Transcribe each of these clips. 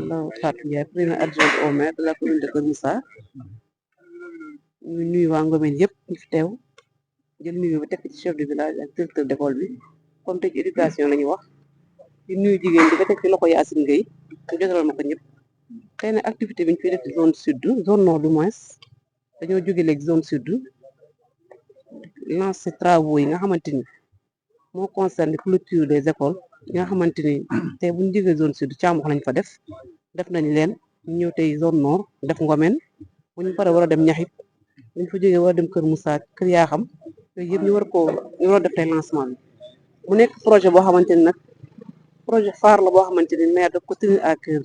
la Fatou Ndiaye première adjointe au maire de la commune de Kër Moussa ñu nuyu waa Ngomeen yëpp ñu fi teew jël nuyu ba teg ci chef de village ak directeur d'école bi comme tey ci éducation la ñuy wax di nuyu jigéen di ko teg ci loxo Yacine Gueye ñu jotalal ma ko ñëpp xëy na activité bi ñu fiy def ci zone sud zone nord du moins dañoo jóge léegi zone sud lancer travaux yi nga xamante ni moo concerne clôture des écoles yi nga xamante ni tey bu ñu jógee zone sud càmmox lañ fa def nañ leen ñu ñëw tey zone nord def Ngomeen bu ñu paree war a dem ñaxit bu ñu fa jógee war a dem Kër Moussa Kër Yaxam yooyu yëpp ñu war a def tey lancement bi mu nekk projet boo xamante ni nag projet phare la boo xamante ni maire daf ko tenir à cœur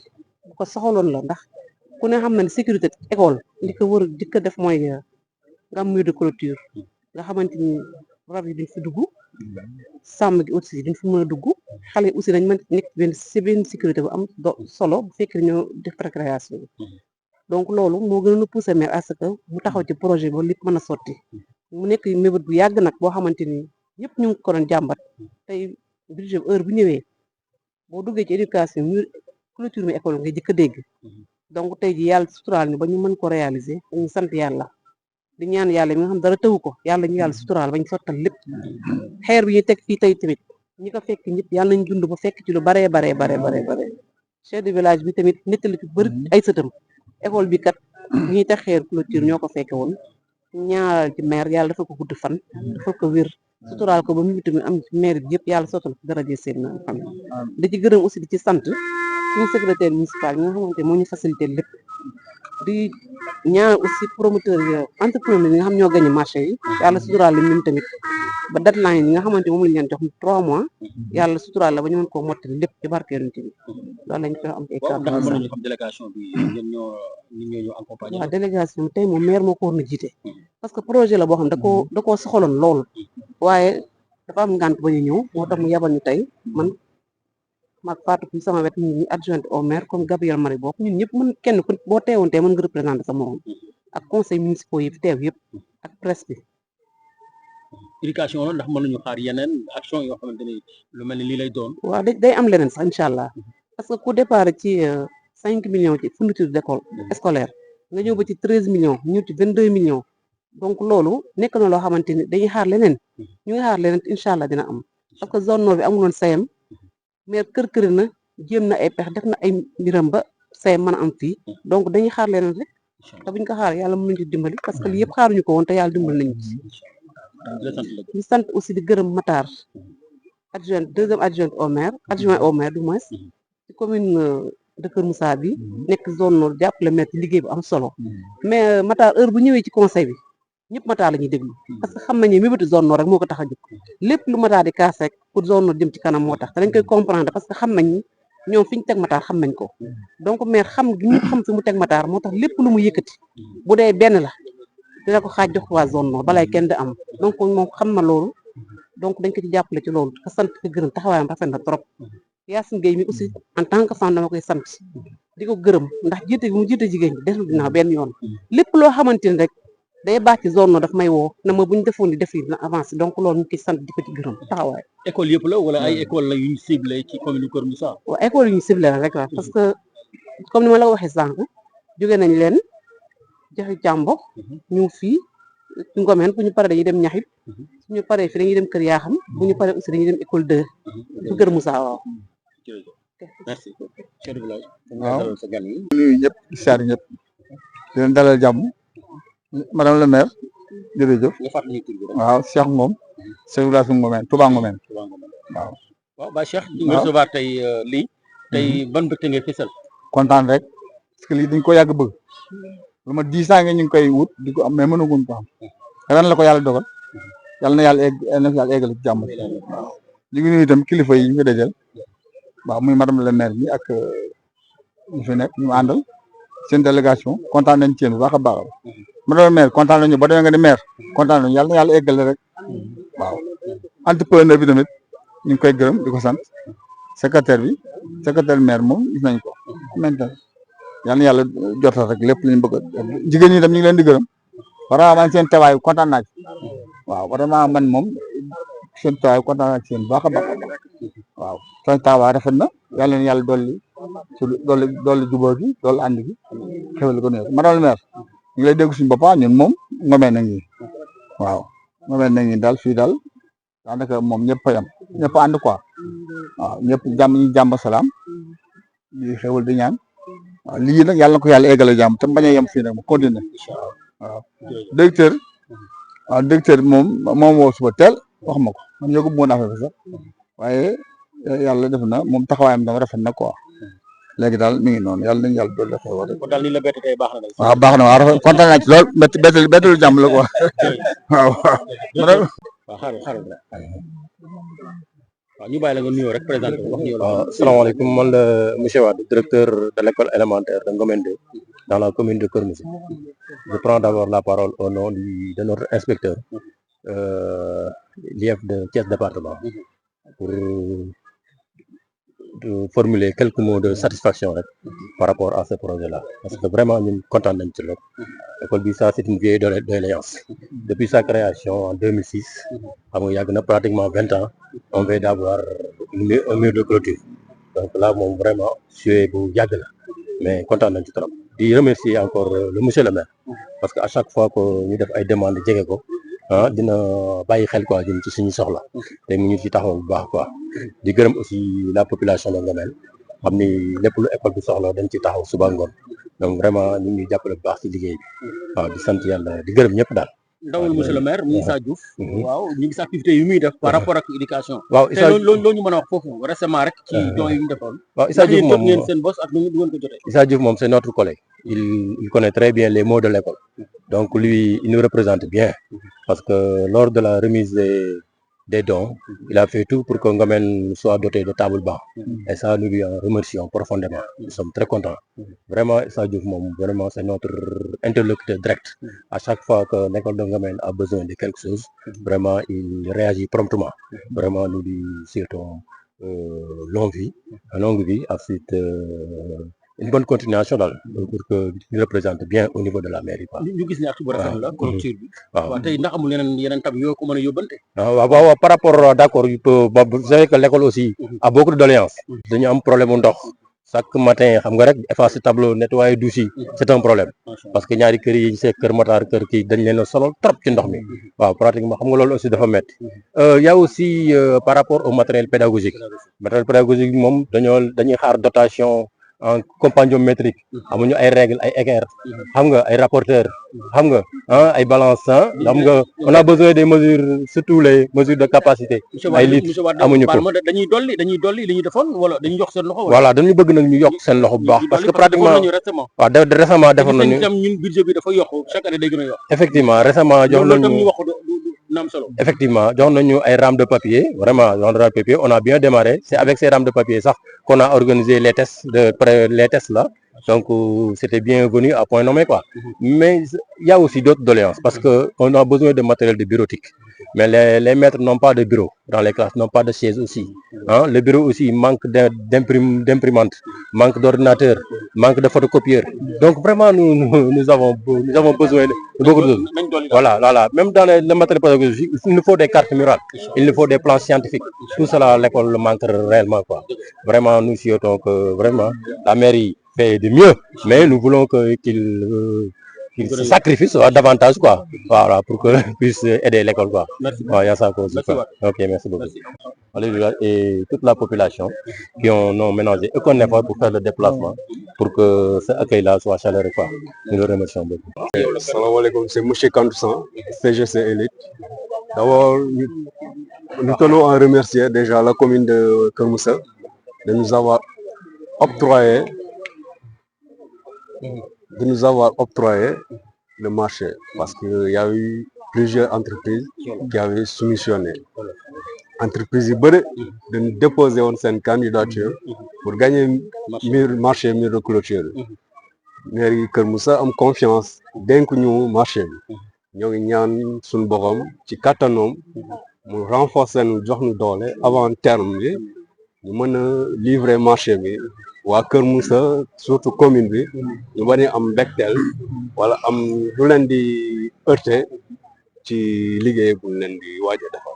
bu ko soxaloon la ndax ku ne xam na ne sécurité école li ko war di ko def mooy nga am mur de clôture nga xamante ni rab yi duñ fi dugg sàmm gi aussi duñ fi mën a dugg xale yi aussi dañ mën nekk benn sécurité bu am solo bu fekkee ñoo def récréation donc loolu moo gën a poussé maire à ce que mu taxaw ci projet ba lépp mën a sotti mu nekk mébét bu yàgg nag boo xamante ni ñëpp ñu ngi ko doon jàmbat tey budget heure bu ñëwee boo duggee ci éducation mur clôture mi école nga jëkk a dégg donc tey ji yàlla suturaal ni ba ñu mën ko réaliser dañu sant yàlla di ñaan yàlla mi nga xam dara tëwu ko yàlla ñu yàlla suturaal bañ sottal lépp xeer bi ñu teg fii tey tamit ñi ko fekk ñëpp yàlla nañ dund ba fekk ci lu baree bare chef de village bi tamit nettali ci bëri ay sëtam école bi kat ñuy teg xeer clôture ñoo ko fekke woon ñaaral ci maire yàlla dafa ko gudd fan dafa ko wér suturaal ko ba mu tamit am ci maire bi yëpp yàlla sottal ko daraje seen na xam di ci gërëm aussi di ci sant suñu secrétaire municipal bi nga xamante moo ñu facilité lépp di ñaan aussi promoteur yi entrepreneur yi nga xam ñoo gagné marché yi yàlla suturaal lim ñun tamit ba deadline yi nga xamante moom lañ leen jox 3 mois yàlla suturaal la ba ñu mën koo mottali lépp ci barkeelu ci bi loolu lañ fi am ay kàddu ndax mën nañu xam délégation bi ñun ñoo accompagné waaw délégation bi tey moom maire moo ko war na jiite parce que projet la boo xam da koo soxaloon lool waaye dafa am ngànt ba ñu ñëw moo tax mu yabal ñu tey man maag Fatou fi sama wet ñun ñi adjointe au maire comme Gabriel Marie Bopp ñun ñëpp mën kenn ku boo teewoon tey mën nga représenté sa morom ak conseil municipal yi fi teew yëpp ak presse bi éducation la ndax mën nañu xaar yeneen action yoo xamante ni lu mel ni lii lay doon waaw day am leneen sax incha allah parce que ku départ ci 5 millions ci fourniture d'école scolaire nga ñëw ba ci 13 millions ñëw ci 22 millions donc loolu nekk na loo xamante ni dañuy xaar leneen ñu ngi xaar leneen incha allah dina am parce que zone nord bi amuloon sayam mais kër na jéem na ay pex def na ay mbiram ba sayam mën a am fii donc dañuy xaar leneen rek te buñ ko xaar yàlla mën nañu ci dimbali parce que lii yëpp xaaruñu ko woon te yàlla dimbali nañu ci ñu sant aussi di gërëm Matar deuxième adjoint au maire du moins ci commune de Kër Moussa bi nekk zone nord jàppale maire ci liggéey bu am solo mais Matar heure bu ñëwee ci conseil bi ñëpp Matar la ñuy déglu parce que xam nañu mébétu zone nord rek moo ko tax a jóg lépp lu Matar di kaas rek pour zone nord jëm ci kanam moo tax te dañ koy comprendre parce que xam nañ ñoom fi ñu teg Matar xam nañ ko donc maire xam gi ñu xam fi mu teg Matar moo tax lépp lu mu yëkkati bu dee benn la dina ko xaaj jox waa zone nord balay kenn di am donc moom xam na loolu donc dañ ko ci jàppale ci loolu ka sant ko gërëm taxawaayam rafet na trop Yacine Gueye mi aussi en tant que femme dama koy sant di ko gërëm ndax jiite bi mu jiite jigéen ñi desul dinaa benn yoon lépp loo xamante ni rek day baax ci zone nord daf may woo na ma bu ñu defoon di def yi dina avancé donc loolu ñu koy sant di ko ci gërëm taxawaay école yëpp la wala ay école la yuñ ciblé ci commune Kër Moussa waaw école yu ñu ciblé rek la parce que comme ni ma la waxee sànq jóge nañ leen joxe jàmbo ñu fii Ngomeen bu ñu paree dañuy dem ñaxit suñu paree fii dañuy dem Kër Yaxam bu ñu paree aussi dañuy dem école 2 su Kër Moussa waaw merci chef de village waaw nuyu ñëpp di siyaar ñëpp di leen dalal jàmm madame le maire jërëjëf waaw Cheikh Ngom chef de village Ngomeen Touba Ngomeen waaw ba Cheikh nga recevoir tey lii tey ban mbégte ngay fësal kontaan rek parce que lii dañ ko yàgg bëgg lu ma 10 ans ñu ngi koy wut di ko am mais mënaguñ ko am ren la ko yàlla dogal yàlla na yàlla eggal ci jàmm waaw ñu ngi nuyu itam kilifa yi ñu ngi dajal waaw muy madame le maire mi ak ñu fi nekk ñu àndal seen délégation kontaan nañ ci yéen bu baax a baax madame le maire kontaan nañu ba demee nga ni maire kontaan nañu yàlla na yàlla eggale rek waaw entrepreneur bi tamit ñu ngi koy gërëm di ko sant secrétaire maire moom gis nañ ko maintenant yal na yàlla jotal rek lépp lañ bëgg jigéen ñi tam ñu ngi leen di gërëm vraiment man seen teewaay kontaan naa ci waaw vraiment man moom seen teewaay kontaan naa ci seen baax a baax waaw seen teewaay rafet na yàlla na yàlla dolli su doole jubóo gi doole ànd gi xewal ko neex madame le maire ñu ngi lay dégg suñu boppam ñun moom ngomeen nañ ñi waaw ngomeen nañ ñi daal fii daal daanaka moom ñëpp a yam ñëpp ànd quoi waaw ñëpp jàmm salaam di xewal di ñaan waaw lii nag yàlla na ko yàlla eggale jàmm te bañ a yem fii nag mu continuer waaw directeur moom woo suba teel wax ma ko man yóbbu woon affaire bi sax waaye yàlla def na moom taxawaayam dama rafet na quoi léegi daal mi ngi noonu yàlla nañu yàlla dolli xewal rek. kon daal ni la bett tey baax na. waaw baax na waaw rafet kontaan naa ci lool bettul jàmm la quoi waaw waaw. waaw xaaral waaw ñu bàyyi la nga nuyoo rek présenté wax ñu. waaw asalaamaaleykum man la monsieur Wade directeur de l'école élémentaire de Ngomen 2 dans la commune de Keur Moussa. Je prends d'abord la parole au nom de notre inspecteur l'IEF de Thiès département pour formuler quelques mots de satisfaction rek par rapport à ce projet-là parce que vraiment ñun kontaan nañ ci lool. École bi ça c'est une vieille doléance depuis sa création en 2006 xam nga yàgg na pratiquement 20 ans on vient d'avoir un mur de clôture donc là moom vraiment sujet bu yàgg la mais kontaan nañ ci trop. di remercier encore le monsieur le maire parce que à chaque fois que ñu def ay demandes jege ko dina bàyyi xel quoi jëm ci suñu soxla te mu ñu ci taxaw bu baax quoi. di gërëm aussi la population de Ngomen xam ni lépp lu école bi soxla dañ ci taxaw suba ngoon donc vraiment ñu ngi jàppale bu baax ci liggéey bi waaw di sant yàlla di gërëm ñëpp daal. ndawal monsieur le maire Moussa Diouf. waaw ñu ngi sa activité yu muy def par rapport ak éducation. waaw Issa Diouf loolu ñu mën a wax foofu récemment rek. ci don yi ñu defoon. waaw Issa Diouf moom ngeen seen boss ak nu ngeen ko jotee. Issa Diouf moom c'est notre collègue il connaît très bien les mots de l'école donc lui il nous représente bien parce que lors de la remise des dons il a fait tout pour que Ngomen soit doté de table banc et ça nous lui en remercions profondément nous sommes très contents vraiment Issa Diouf moom vraiment c'est notre interlocuteur direct à chaque fois que l'école de Ngomen a besoin de quelque chose vraiment il réagit promptement vraiment nous lui souhaitons longue vie ensuite une bonne continuation daal pour que ñu représente bien au niveau de la mairie quoi. ñu gis ne acte bu rafet la clôture bi. waaw tey ndax amul yeneen tab yoo ko mën a yóbbante. waaw par rapport d'accord vous savez que l'école aussi a beaucoup de doléances. dañu am problème mu ndox chaque matin xam nga rek effacer tableau nettoyer douche yi c'est un problème parce que ñaari kër yi c'est Kër Matar kër kii dañ leen a sonal trop ci ndox mi waaw pratiquement xam nga loolu aussi dafa métti. y a aussi par rapport au matériel pédagogique moom dañuy xaar dotation en compagnométrique amuñu ay règles ay équerres xam nga ay rapporteurs xam nga ay balance xam nga on a besoin des mesures surtout les mesures de capacité ay litres amuñu ko dañuy dolli li ñu defoon wala dañuy yokk seen loxo voilà dañu bëgg nag ñu yokk seen loxo bu baax parce que pratiquement waaw récemment defoon nañu ñun budget bi dafa yokk chaque année day gën a yokk effectivement récemment jox nañu ay rames de papier vraiment rames de papier on a bien démarré c'est avec ces rames de papier sax qu'on a organisé les tests là donc c'était bienvenu à point nommé quoi mais il y a aussi d'autres doléances parce que on a besoin de matériel de bureautique mais les maîtres n'ont pas de bureau dans les classes n'ont pas de chaises aussi le bureau aussi manque d'imprimante manque d'ordinateur manque de photocopieur donc vraiment nous avons besoin de beaucoup de choses voilà même dans le matériel pédagogique il nous faut des cartes murales il nous faut des plans scientifiques tout cela l'école le manque réellement quoi vraiment nous souhaitons que vraiment la mairie fait de mieux mais nous voulons qu'il se sacrifie davantage quoi voilà pour que puisse aider l'école quoi. Merci. Il y a ça aussi quoi. Ok, merci beaucoup. Et toute la population qui ont ménagé aucun effort pour faire le déplacement pour que ce accueil-là soit chaleureux quoi. Nous le remercions beaucoup. Salam alaikum, c'est Mouché Kandousan, CGC Elite. D'abord, nous tenons à remercier déjà la commune de Keur Moussa de nous avoir octroyé le marché parce qu'il y a eu plusieurs entreprises qui avaient soumissionné. Entreprises yu bëri dañu déposé woon seen candidature pour gagner marché mur de clôture mairie Keur Moussa am confiance dénk ñu marché bi ñoo ngi ñaan suñu borom ci kattanoom mu renforcer nu jox ñu doole avant terme bi ñu mën a livrer marché bi waa Keur Moussa surtout commune bi ñu bañ a am mbégteel wala am lu leen di heurter ci liggéey bu leen di waaj a defar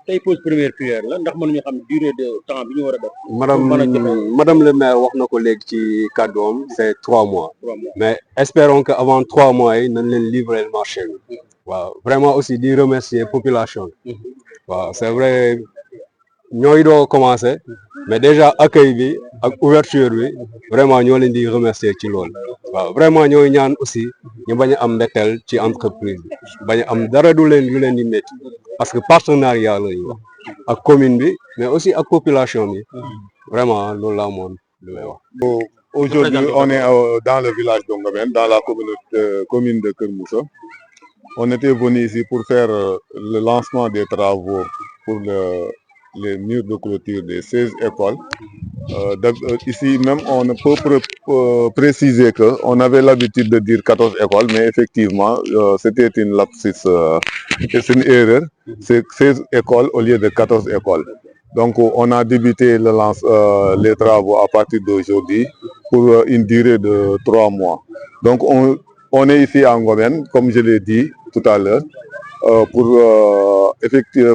tey pose première prière la ndax mënuñu xam durée de temps bi ñu war a def. Madame le maire wax na ko léegi ci kàddoom c'est 3 mois. 3 mois. Mais espérons que avant 3 mois yi nañ leen livrer le marché bi. waaw vraiment aussi di remercier population bi. waaw c'est vrai ñooy doo commencé mais déjà accueil bi ak ouverture bi vraiment ñoo leen di remercier ci loolu. waaw vraiment ñooy ñaan aussi ñu bañ a am mbetteel ci entreprise bi bañ a am dara du leen di métti parce que partenariat la ñu wax ak commune bi mais aussi ak population bi vraiment loolu laa moon lu may wax. Aujourd'hui, on est dans le village d'Ongomen, dans la commune de Keur Moussa. On était venu ici pour faire le lancement des travaux pour les murs de clôture des 16 écoles. Ici même, on peut préciser qu'on avait l'habitude de dire 14 écoles, mais effectivement, c'était une lapsus, c'est une erreur. C'est 16 écoles au lieu de 14 écoles. Donc, on a débuté les travaux à partir d'aujourd'hui pour une durée de 3 mois. Donc, on est ici à Ngomen, comme je l'ai dit tout à l'heure, pour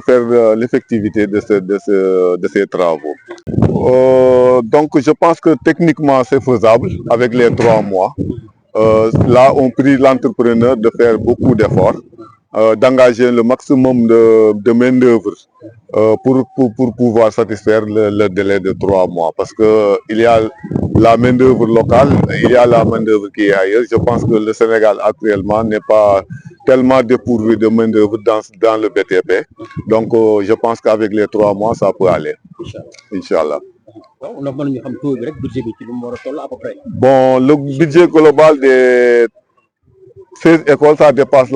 faire l'effectivité de ces travaux. Donc, je pense que techniquement, c'est faisable avec les 3 mois. Là, on prie l'entrepreneur de faire beaucoup d'efforts, d'engager le maximum de main-d'œuvre pour pouvoir satisfaire le délai de 3 mois. Parce qu'il y a la main-d'œuvre locale, il y a la main-d'œuvre qui est ailleurs. Je pense que le Sénégal actuellement n'est pas tellement dépourvu de main-d'œuvre dans le BTP. Donc, je pense qu'avec les 3 mois, ça peut aller. Inch'Allah. Bon, le budget global des 16 écoles, ça dépasse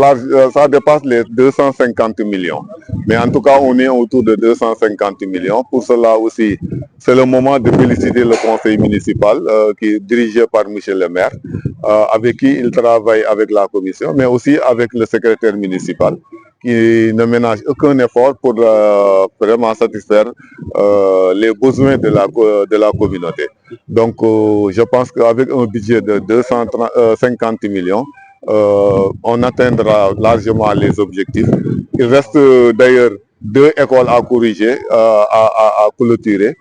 les 250 millions. Mais en tout cas, on est autour de 250 millions. Pour cela aussi, c'est le moment de féliciter le conseil municipal qui est dirigé par Michel le maire, avec qui il travaille avec la commission, mais aussi avec le secrétaire municipal, qui ne ménage aucun effort pour vraiment satisfaire les besoins de la communauté. Donc, je pense qu'avec un budget de 250 millions, on atteindra largement les objectifs. Il reste d'ailleurs 2 écoles à corriger, à clôturer.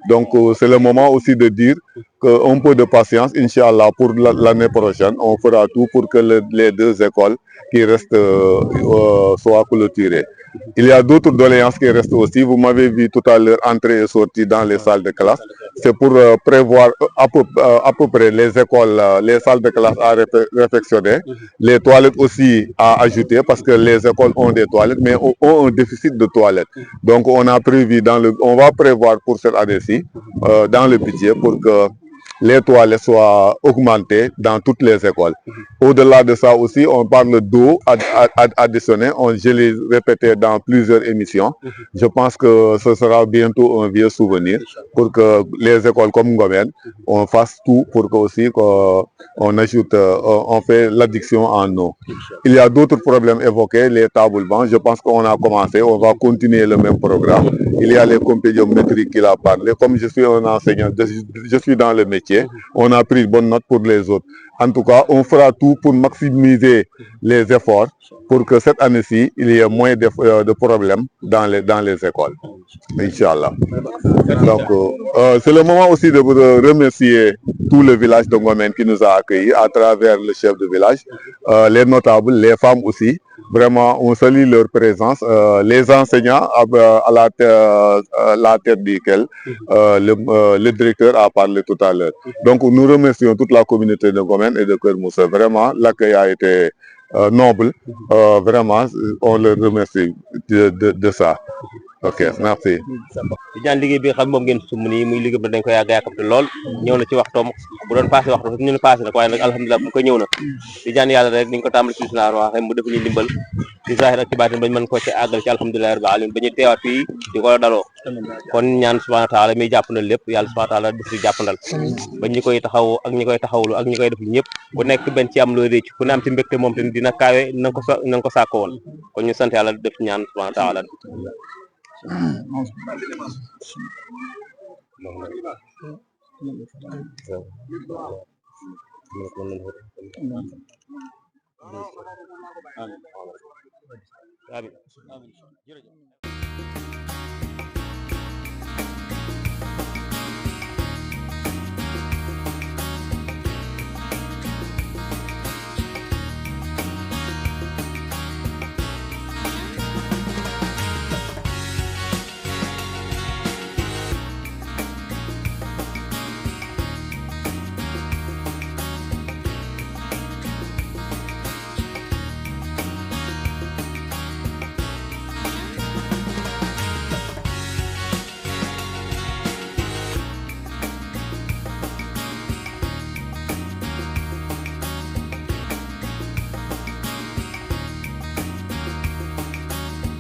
Donc, c'est le moment aussi de dire qu'un peu de patience, Inch'Allah, pour l'année prochaine, on fera tout pour que les 2 écoles qui restent soient clôturées. Il y a d'autres doléances qui restent aussi. Vous m'avez vu tout à l'heure entrer et sortir dans les salles de classe. C'est pour prévoir à peu près les écoles, les salles de classe à réfectionner, les toilettes aussi à ajouter parce que les écoles ont des toilettes mais ont un déficit de toilettes. Donc on a prévu on va prévoir pour cette année-ci dans le budget pour que les toilettes soient augmentées dans toutes les écoles. Au-delà de ça aussi, on parle d'eau additionnée. Je l'ai répété dans plusieurs émissions. Je pense que ce sera bientôt un vieux souvenir pour que les écoles comme Ngomen, on fasse tout pour que aussi on ajoute, on fait l'addiction en eau. Il y a d'autres problèmes évoqués, les tables bancs. Je pense qu'on a commencé, on va continuer le même programme. Il y a les compétitions métriques qu'il a parlé. Comme je suis un enseignant, je suis dans le métier, on a pris bonne note pour les autres. En tout cas, on fera tout pour maximiser les efforts pour que cette année-ci, il y ait moins de problèmes dans les écoles. Inch'Allah. Donc, c'est le moment aussi de vous remercier tout le village de Ngomen qui nous a accueillis à travers le chef de village, les notables, les femmes aussi. Vraiment, on salue leur présence. Les enseignants à la tête duquel le directeur a parlé tout à l'heure. Donc, nous remercions toute la communauté de Ngomen et de Keur Moussa. Vraiment, l'accueil a été noble. Vraiment, on le remercie de ça. Ok, merci. di ñaan liggéey bi nga xam moom ngeen sumb nii muy liggéey bi dañ ko yàkkamte lool ñëw na ci waxtoom bu doon passé waxtu ñu ne passé nag waaye nag alhamdulilah bu ko ñëw na di ñaan yàlla rek niñ ko tàmbali ci bismillah waxee mu def ñu ndimbal ci zahir ak ci baatin bañ mën ko ci àggal ci alhamdulilah rabbil alamin ba ñu teewaat fii di ko daloo kon ñaan subhanahu wa taala mi jàpp na lépp yàlla subhanahu wa taala def ci jàppandal ba ñi koy taxaw ak ñi koy taxawlu ak ñi koy def ñëpp ku nekk benn ci am looy récc ku ne am ci mbégte moom tamit dina kaawe na nga ko sàkko woon kon ñu sant yàlla def ñaan subhanahu wa taala Amin.